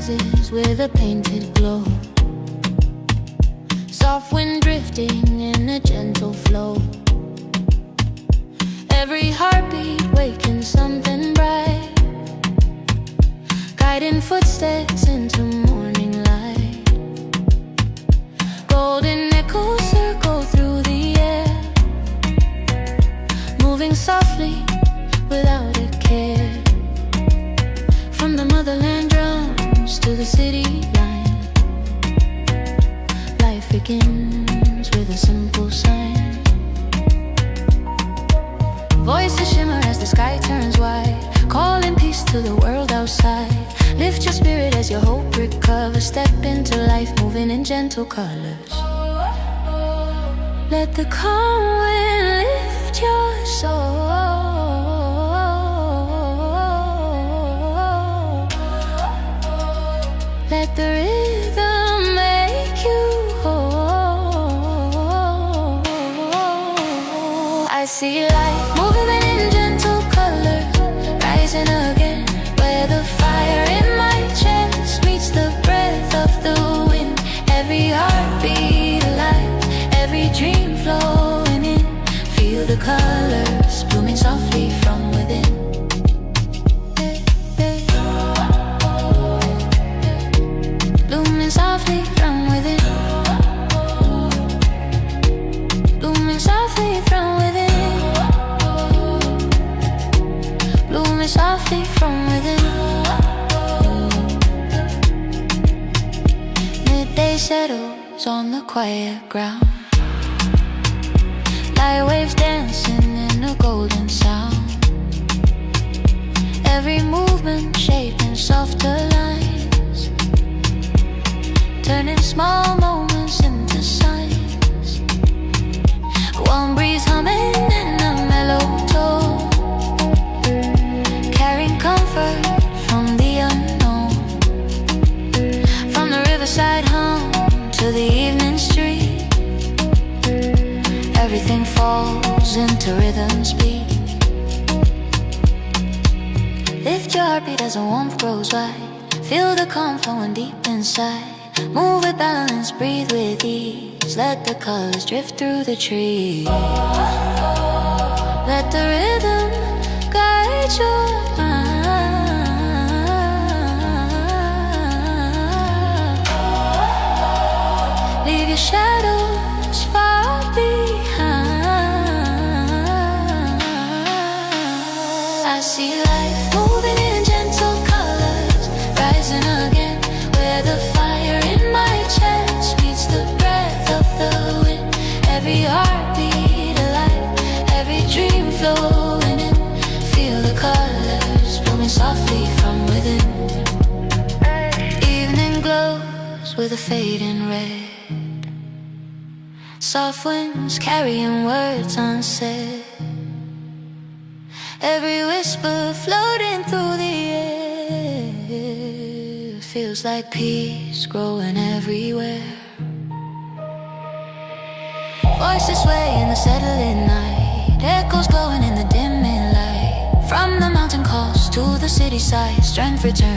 roses with a painted glow. Soft wind drifting in a gentle flow. Every heartbeat waking something bright, guiding footsteps into morning light. Golden echoes circle through the air, moving softly without a care. From the motherland drums to the city line, life begins with a simple sign. Voices shimmer as the sky turns white, calling peace to the world outside. Lift your spirit as your hope recovers. Step into life, moving in gentle colors. Let the calm wind lift your soul. Let the rhythm make you whole. I see life moving in gentle colors, rising again, where the fire in my chest meets the breath of the wind. Every heartbeat alive, every dream flowing in. Feel the colors blooming softly from within. Blooming softly from within. Blooming softly from within. Blooming softly from within. Midday settles on the quiet ground, light waves dancing in a golden sound. Every movement shaping softer lines, turning small moments into signs. One breeze humming in a mellow tone, carrying comfort from the unknown. From the riverside hum to the evening street, everything falls into rhythm's beat. Lift your heartbeat as the warmth grows wide. Feel the calm flowing deep inside. Move with balance, breathe with ease. Let the colors drift through the trees. Let the rhythm guide your mind. Leave your shadows far behind. I see life moving in gentle colors, rising again, where the fire in my chest meets the breath of the wind. Every heartbeat alive, every dream flowing in. Feel the colors blooming softly from within. Evening glows with a fading red, soft winds carrying words unsaid. Every whisper floating through the air feels like peace growing everywhere. Voices sway in the settling night, echoes glowing in the dimming light. From the mountain calls to the city side, strength returns.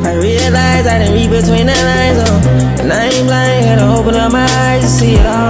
I realize I didn't read between the lines, and I ain't blind, had to open up my eyes to see it all.